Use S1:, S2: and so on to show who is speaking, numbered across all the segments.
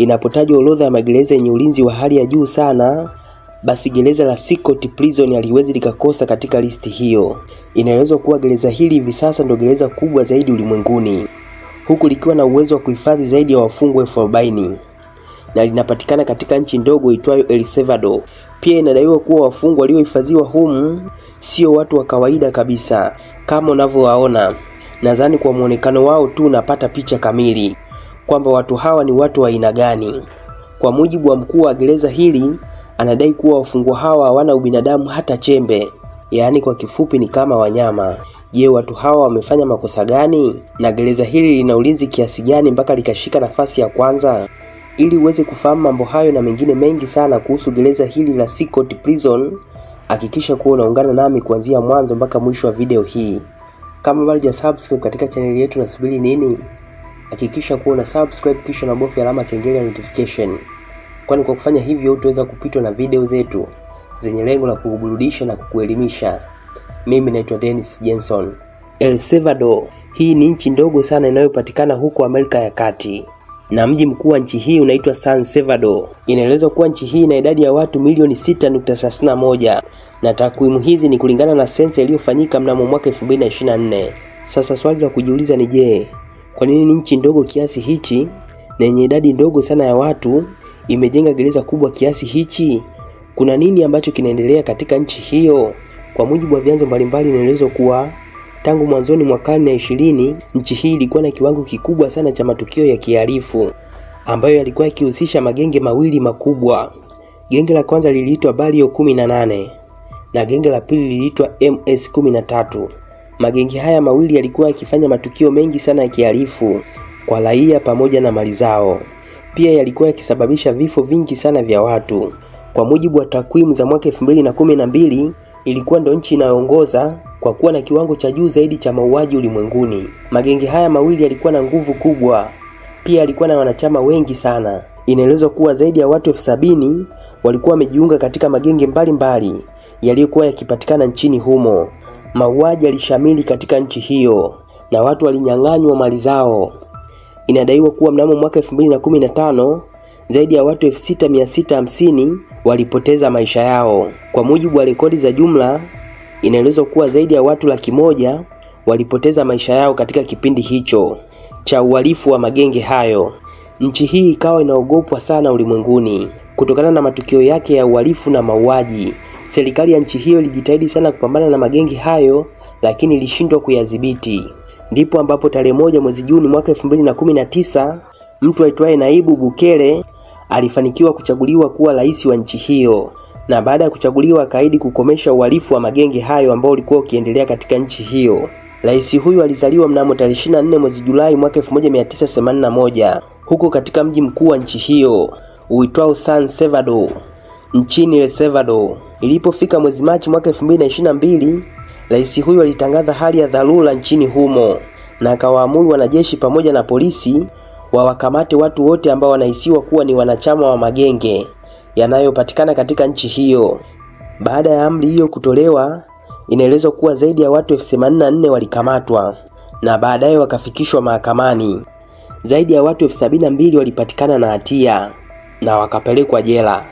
S1: Inapotajwa orodha ya magereza yenye ulinzi wa hali ya juu sana, basi gereza la Sikoti Prison haliwezi likakosa katika listi hiyo. Inaelezwa kuwa gereza hili hivi sasa ndio gereza kubwa zaidi ulimwenguni, huku likiwa na uwezo wa kuhifadhi zaidi ya wafungwa 40,000 na linapatikana katika nchi ndogo itwayo El Salvador. Pia inadaiwa kuwa wafungwa waliohifadhiwa humu sio watu wa kawaida kabisa kama unavyowaona. Nadhani kwa muonekano wao tu unapata picha kamili kwamba watu hawa ni watu wa aina gani. Kwa mujibu wa mkuu wa gereza hili, anadai kuwa wafungwa hawa hawana ubinadamu hata chembe, yaani kwa kifupi ni kama wanyama. Je, watu hawa wamefanya makosa gani? Na gereza hili lina ulinzi kiasi gani mpaka likashika nafasi ya kwanza? Ili uweze kufahamu mambo hayo na mengine mengi sana kuhusu gereza hili la Sikoti Prison, hakikisha kuwa unaungana nami kuanzia mwanzo mpaka mwisho wa video hii. Kama bado hujasubscribe katika channel yetu, nasubiri nini? Hakikisha kuwa una subscribe kisha unabofya alama kengele ya notification. Kwani kwa kufanya hivyo utaweza kupitwa na video zetu zenye lengo la kukuburudisha na kukuelimisha. Mimi naitwa Dennis Jenson. El Salvador, hii ni nchi ndogo sana inayopatikana huko Amerika ya Kati, na mji mkuu wa nchi hii unaitwa San Salvador. Inaelezwa kuwa nchi hii ina idadi ya watu milioni 6.31, na takwimu hizi ni kulingana na sensa iliyofanyika mnamo mwaka 2024. Sasa swali la kujiuliza ni je, kwa nini nchi ndogo kiasi hichi na yenye idadi ndogo sana ya watu imejenga gereza kubwa kiasi hichi? Kuna nini ambacho kinaendelea katika nchi hiyo? Kwa mujibu wa vyanzo mbalimbali, inaelezwa kuwa tangu mwanzoni mwa karne ya 20 nchi hii ilikuwa na kiwango kikubwa sana cha matukio ya kihalifu ambayo yalikuwa yakihusisha magenge mawili makubwa. Genge la kwanza liliitwa Barrio 18 na genge la pili liliitwa MS13. Magenge haya mawili yalikuwa yakifanya matukio mengi sana ya kihalifu kwa raia pamoja na mali zao. Pia yalikuwa yakisababisha vifo vingi sana vya watu. Kwa mujibu wa takwimu za mwaka 2012, ilikuwa ndio nchi inayoongoza kwa kuwa na kiwango cha juu zaidi cha mauaji ulimwenguni. Magenge haya mawili yalikuwa na nguvu kubwa. Pia yalikuwa na wanachama wengi sana. Inaelezwa kuwa zaidi ya watu 70,000 walikuwa wamejiunga katika magenge mbalimbali yaliyokuwa yakipatikana nchini humo. Mauaji yalishamili katika nchi hiyo na watu walinyang'anywa mali zao. Inadaiwa kuwa mnamo mwaka 2015 zaidi ya watu 6650 walipoteza maisha yao. Kwa mujibu wa rekodi za jumla, inaelezwa kuwa zaidi ya watu 100,000 walipoteza maisha yao katika kipindi hicho cha uhalifu wa magenge hayo. Nchi hii ikawa inaogopwa sana ulimwenguni kutokana na matukio yake ya uhalifu na mauaji. Serikali ya nchi hiyo ilijitahidi sana kupambana na magenge hayo, lakini ilishindwa kuyadhibiti. Ndipo ambapo tarehe 1 mwezi Juni mwaka 2019 mtu aitwaye Nayib Bukele alifanikiwa kuchaguliwa kuwa rais wa nchi hiyo, na baada ya kuchaguliwa akaahidi kukomesha uhalifu wa magenge hayo ambao ulikuwa ukiendelea katika nchi hiyo. Rais huyu alizaliwa mnamo tarehe 24 mwezi Julai mwaka 1981 huko katika mji mkuu wa nchi hiyo uitwao San Salvador nchini El Salvador. Ilipofika mwezi Machi mwaka 2022, rais huyu alitangaza hali ya dharura nchini humo na akawaamuru wanajeshi pamoja na polisi wawakamate watu wote ambao wanahisiwa kuwa ni wanachama wa magenge yanayopatikana katika nchi hiyo. Baada ya amri hiyo kutolewa, inaelezwa kuwa zaidi ya watu 84,000 walikamatwa na baadaye wakafikishwa mahakamani. Zaidi ya watu 72,000 walipatikana na hatia na wakapelekwa jela,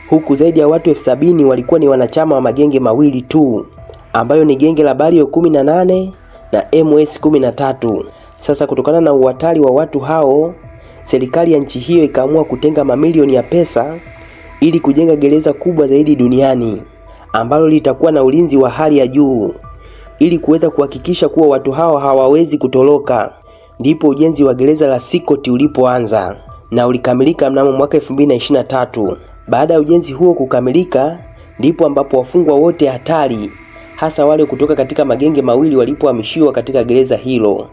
S1: huku zaidi ya watu 70,000 walikuwa ni wanachama wa magenge mawili tu ambayo ni genge la Barrio 18 na MS13. Sasa kutokana na uhatari wa watu hao, serikali ya nchi hiyo ikaamua kutenga mamilioni ya pesa ili kujenga gereza kubwa zaidi duniani ambalo litakuwa na ulinzi wa hali ya juu ili kuweza kuhakikisha kuwa watu hao hawawezi kutoroka. Ndipo ujenzi wa gereza la Sikoti ulipoanza na ulikamilika mnamo mwaka 2023. Baada ya ujenzi huo kukamilika, ndipo ambapo wafungwa wote hatari, hasa wale kutoka katika magenge mawili, walipohamishiwa katika gereza hilo.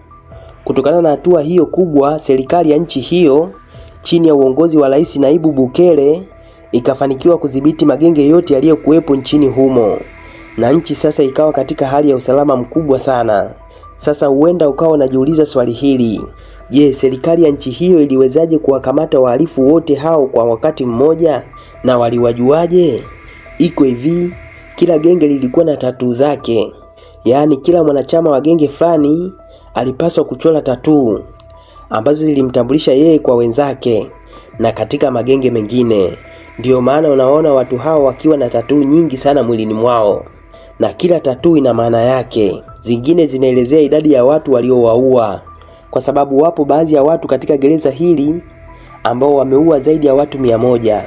S1: Kutokana na hatua hiyo kubwa, serikali ya nchi hiyo chini ya uongozi wa Rais Nayib Bukele ikafanikiwa kudhibiti magenge yote yaliyokuwepo nchini humo, na nchi sasa ikawa katika hali ya usalama mkubwa sana. Sasa huenda ukawa unajiuliza swali hili: je, serikali ya nchi hiyo iliwezaje kuwakamata wahalifu wote hao kwa wakati mmoja, na waliwajuaje? Iko hivi, kila genge lilikuwa na tatuu zake. Yaani kila mwanachama wa genge fulani alipaswa kuchora tatuu ambazo zilimtambulisha yeye kwa wenzake. na katika magenge mengine. Ndiyo maana unaona watu hao wakiwa na tatuu nyingi sana mwilini mwao, na kila tatuu ina maana yake. Zingine zinaelezea idadi ya watu waliowaua, kwa sababu wapo baadhi ya watu katika gereza hili ambao wameua zaidi ya watu 100,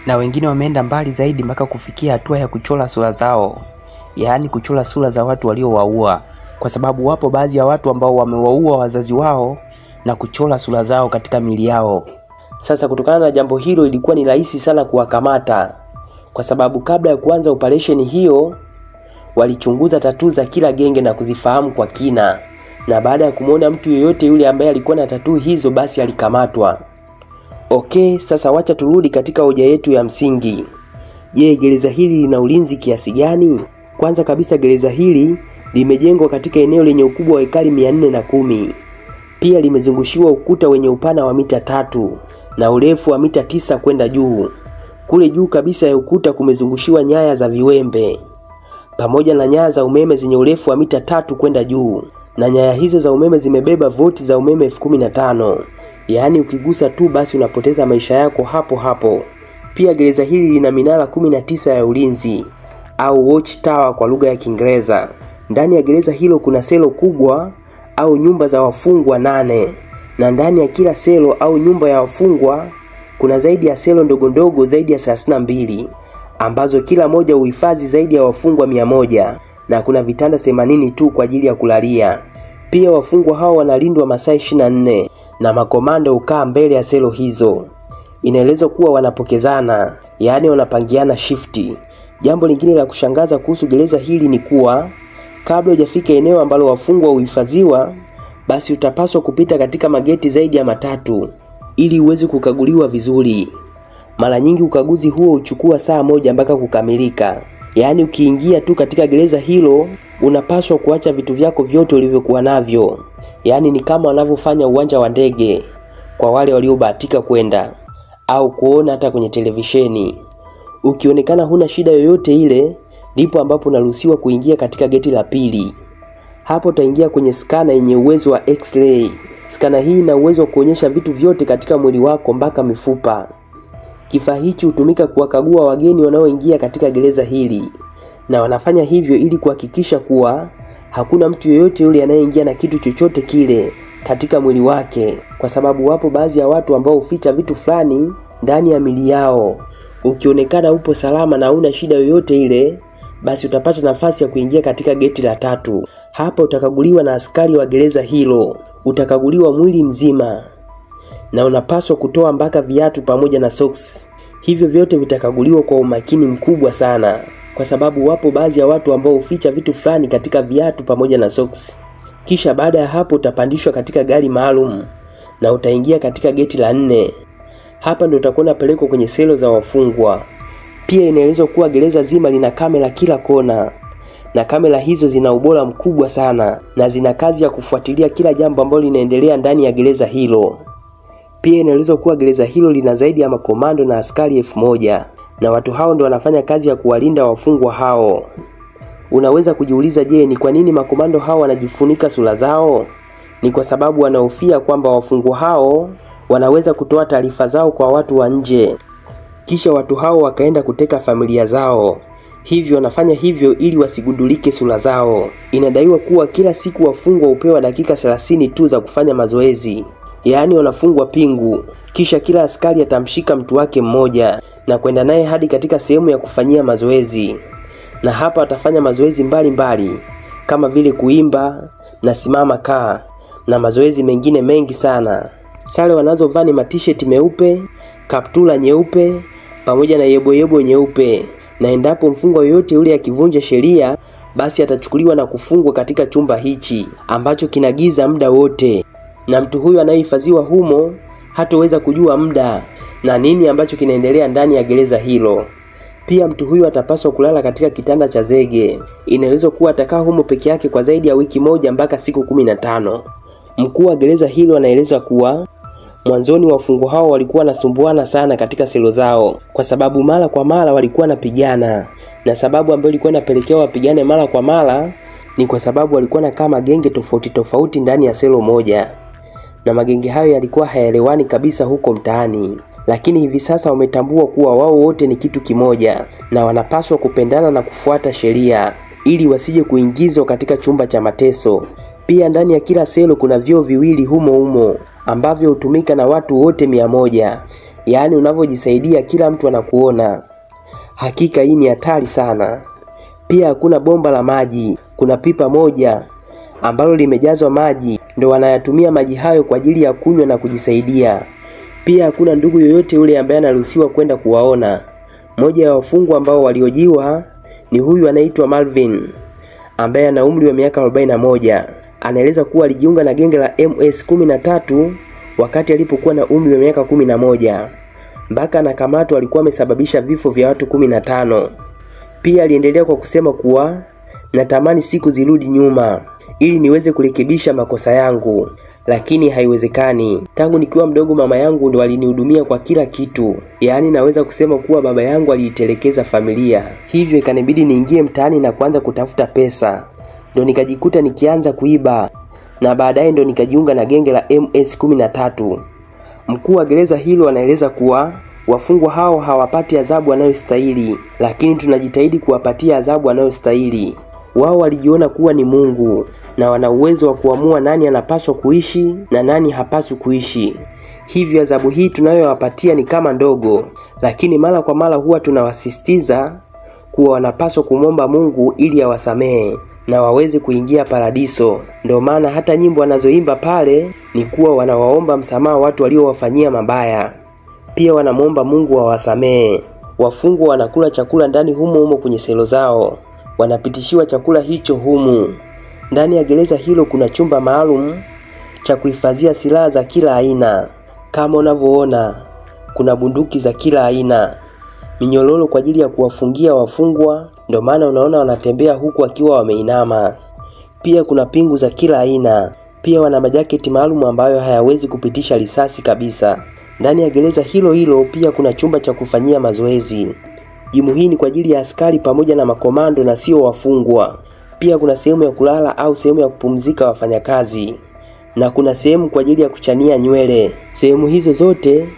S1: na wengine wameenda mbali zaidi mpaka kufikia hatua ya kuchora sura zao, yaani kuchora sura za watu waliowaua, kwa sababu wapo baadhi ya watu ambao wamewaua wazazi wao na kuchora sura zao katika miili yao. Sasa kutokana na jambo hilo ilikuwa ni rahisi sana kuwakamata, kwa sababu kabla ya kuanza operation hiyo walichunguza tatuu za kila genge na kuzifahamu kwa kina, na baada ya kumuona mtu yoyote yule ambaye alikuwa na tatuu hizo basi alikamatwa. Okay, sasa wacha turudi katika hoja yetu ya msingi. Je, gereza hili lina ulinzi kiasi gani? Kwanza kabisa gereza hili limejengwa katika eneo lenye ukubwa wa ekari 410. Pia limezungushiwa ukuta wenye upana wa mita 3 na urefu wa mita 9 kwenda juu. Kule juu kabisa ya ukuta kumezungushiwa nyaya za viwembe pamoja na nyaya za umeme zenye urefu wa mita 3 kwenda juu, na nyaya hizo za umeme zimebeba volti za umeme 15,000. Yaani ukigusa tu basi unapoteza maisha yako hapo hapo. Pia gereza hili lina minara 19 ya ulinzi au watch tower kwa lugha ya Kiingereza. Ndani ya gereza hilo kuna selo kubwa au nyumba za wafungwa 8, na ndani ya kila selo au nyumba ya wafungwa kuna zaidi ya selo ndogo ndogo zaidi ya 32 ambazo kila moja uhifadhi zaidi ya wafungwa 100, na kuna vitanda 80 tu kwa ajili ya kulalia. Pia wafungwa hao wanalindwa masaa 24 na makomando ukaa mbele ya selo hizo. Inaelezwa kuwa wanapokezana, yaani wanapangiana shifti. Jambo lingine la kushangaza kuhusu gereza hili ni kuwa kabla hujafika eneo ambalo wafungwa uhifadhiwa, basi utapaswa kupita katika mageti zaidi ya 3 ili uweze kukaguliwa vizuri. Mara nyingi ukaguzi huo huchukua saa 1 mpaka kukamilika. Yaani ukiingia tu katika gereza hilo unapaswa kuacha vitu vyako vyote ulivyokuwa navyo. Yaani ni kama wanavyofanya uwanja wa ndege kwa wale waliobahatika kwenda au kuona hata kwenye televisheni. Ukionekana huna shida yoyote ile, ndipo ambapo unaruhusiwa kuingia katika geti la pili. Hapo utaingia kwenye skana yenye uwezo wa X-ray. Skana hii ina uwezo wa kuonyesha vitu vyote katika mwili wako mpaka mifupa. Kifaa hichi hutumika kuwakagua wageni wanaoingia katika gereza hili, na wanafanya hivyo ili kuhakikisha kuwa hakuna mtu yoyote yule anayeingia na kitu chochote kile katika mwili wake, kwa sababu wapo baadhi ya watu ambao huficha vitu fulani ndani ya miili yao. Ukionekana upo salama na huna shida yoyote ile, basi utapata nafasi ya kuingia katika geti la 3. Hapa utakaguliwa na askari wa gereza hilo. Utakaguliwa mwili mzima, na unapaswa kutoa mpaka viatu pamoja na socks. Hivyo vyote vitakaguliwa kwa umakini mkubwa sana, kwa sababu wapo baadhi ya watu ambao huficha vitu fulani katika viatu pamoja na socks. Kisha baada ya hapo utapandishwa katika gari maalum na utaingia katika geti la 4. Hapa ndio utakuwa unapelekwa kwenye selo za wafungwa. Pia inaelezwa kuwa gereza zima lina kamera kila kona, na kamera hizo zina ubora mkubwa sana na zina kazi ya kufuatilia kila jambo ambalo linaendelea ndani ya gereza hilo. Pia inaelezwa kuwa gereza hilo lina zaidi ya makomando na askari 1000, na watu hao ndio wanafanya kazi ya kuwalinda wafungwa hao. Unaweza kujiuliza, je, ni kwa nini makomando hao wanajifunika sura zao? Ni kwa sababu wanahofia kwamba wafungwa hao wanaweza kutoa taarifa zao kwa watu wa nje, kisha watu hao wakaenda kuteka familia zao. Hivyo wanafanya hivyo ili wasigundulike sura zao. Inadaiwa kuwa kila siku wafungwa hupewa dakika 30 tu za kufanya mazoezi. Yaani wanafungwa pingu, kisha kila askari atamshika mtu wake mmoja na kwenda naye hadi katika sehemu ya kufanyia mazoezi. Na hapa atafanya mazoezi mbalimbali kama vile kuimba na simama kaa na mazoezi mengine mengi sana. Sare wanazovaa ni t-shirt meupe, kaptula nyeupe pamoja na yebo nyeupe. Na endapo mfungwa yoyote yule akivunja sheria, basi atachukuliwa na kufungwa katika chumba hichi ambacho kinagiza muda wote. Na mtu huyu anayehifadhiwa humo hataweza kujua muda na nini ambacho kinaendelea ndani ya gereza hilo. Pia mtu huyu atapaswa kulala katika kitanda cha zege. Inaelezwa kuwa atakaa humo peke yake kwa zaidi ya wiki 1 mpaka siku 15. Mkuu wa gereza hilo anaeleza kuwa mwanzoni wafungwa hao walikuwa wanasumbuana sana katika selo zao, kwa sababu mara kwa mara walikuwa wanapigana, na sababu ambayo ilikuwa inapelekea wapigane mara kwa mara ni kwa sababu walikuwa na kama genge tofauti ndani ya selo moja, na magenge hayo yalikuwa hayaelewani kabisa huko mtaani. lakini hivi sasa wametambua kuwa wao wote ni kitu kimoja na wanapaswa kupendana na kufuata sheria ili wasije kuingizwa katika chumba cha mateso. Pia ndani ya kila selo kuna vyoo viwili humo ambavyo hutumika na watu wote 100. Yaani unavyojisaidia kila mtu anakuona. Hakika hii ni hatari sana. Pia hakuna bomba la maji, kuna pipa moja ambalo limejazwa maji, ndio wanayatumia maji hayo kwa ajili ya kunywa na kujisaidia. Pia hakuna ndugu yoyote yule ambaye anaruhusiwa kwenda kuwaona. Moja ya wafungwa ambao waliojiwa ni huyu anaitwa Marvin ambaye ana umri wa miaka 41. Anaeleza kuwa alijiunga na genge la MS-13 wakati alipokuwa na umri wa miaka 11. Mpaka anakamatwa alikuwa amesababisha vifo vya watu 15. Pia aliendelea kwa kusema kuwa natamani siku zirudi nyuma ili niweze kurekebisha makosa yangu, lakini haiwezekani. Tangu nikiwa mdogo mama yangu ndo alinihudumia kwa kila kitu. Yaani naweza kusema kuwa baba yangu aliitelekeza familia. Hivyo ikanibidi niingie mtaani na kuanza kutafuta pesa. Ndo nikajikuta nikianza kuiba na baadaye ndo nikajiunga na genge la MS-13. Mkuu wa gereza hilo anaeleza kuwa wafungwa hao hawapati adhabu wanayostahili, lakini tunajitahidi kuwapatia adhabu wanayostahili. Wao walijiona kuwa ni Mungu na wana uwezo wa kuamua nani anapaswa kuishi na nani hapaswi kuishi. Hivyo adhabu hii tunayowapatia ni kama ndogo, lakini mara kwa mara huwa tunawasisitiza kuwa wanapaswa kumwomba Mungu ili awasamehe na waweze kuingia paradiso. Ndio maana hata nyimbo wanazoimba pale ni kuwa wanawaomba msamaha watu waliowafanyia mabaya. Pia wanamuomba Mungu awasamehe. Wafungwa wanakula chakula ndani humo kwenye selo zao. Wanapitishiwa chakula hicho humu. Ndani ya gereza hilo kuna chumba maalum cha kuhifadhia silaha za kila aina. Kama unavyoona, kuna bunduki za kila aina, minyororo kwa ajili ya kuwafungia wafungwa, ndio maana unaona wanatembea huku wakiwa wameinama. Pia kuna pingu za kila aina. Pia wana majaketi maalum ambayo hayawezi kupitisha risasi kabisa. Ndani ya gereza hilo pia kuna chumba cha kufanyia mazoezi. Jimu hii ni kwa ajili ya askari pamoja na makomando na sio wafungwa. Pia kuna sehemu ya kulala au sehemu ya kupumzika wafanyakazi. Na kuna sehemu kwa ajili ya kuchania nywele. Sehemu hizo zote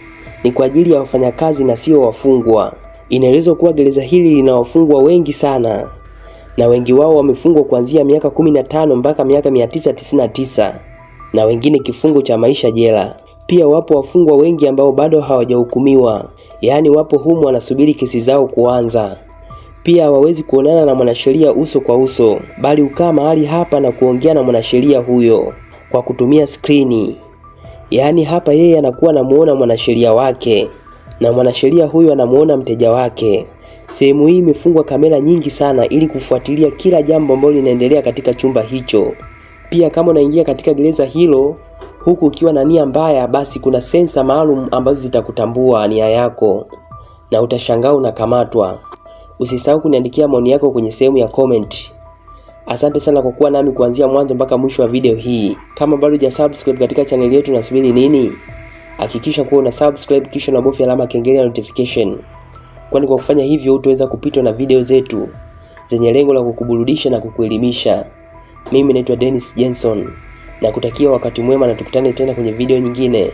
S1: ni kwa ajili ya wafanyakazi na sio wafungwa. Inaelezwa kuwa gereza hili lina wafungwa wengi sana. Na wengi wao wamefungwa kuanzia miaka 15 mpaka miaka 999. Na wengine kifungo cha maisha jela. Pia wapo wafungwa wengi ambao bado hawajahukumiwa. Yaani wapo humu wanasubiri kesi zao kuanza. Pia hawawezi kuonana na mwanasheria uso kwa uso, bali ukaa mahali hapa na kuongea na mwanasheria huyo kwa kutumia skrini. Yaani hapa yeye anakuwa anamuona mwanasheria wake na mwanasheria huyo anamuona mteja wake. Sehemu hii imefungwa kamera nyingi sana ili kufuatilia kila jambo ambalo linaendelea katika chumba hicho. Pia kama unaingia katika gereza hilo huku ukiwa na nia mbaya, basi kuna sensa maalum ambazo zitakutambua nia yako na utashangaa unakamatwa. Usisahau kuniandikia maoni yako kwenye sehemu ya comment. Asante sana kwa kuwa nami kuanzia mwanzo mpaka mwisho wa video hii. Kama bado hujasubscribe katika channel yetu unasubiri nini? Hakikisha kuwa una subscribe kisha unabofya alama kengele ya notification. Kwani kwa kufanya hivyo utaweza kupitwa na video zetu zenye lengo la kukuburudisha na kukuelimisha. Mimi naitwa Dennis Jenson na kutakia wakati mwema na tukutane tena kwenye video nyingine.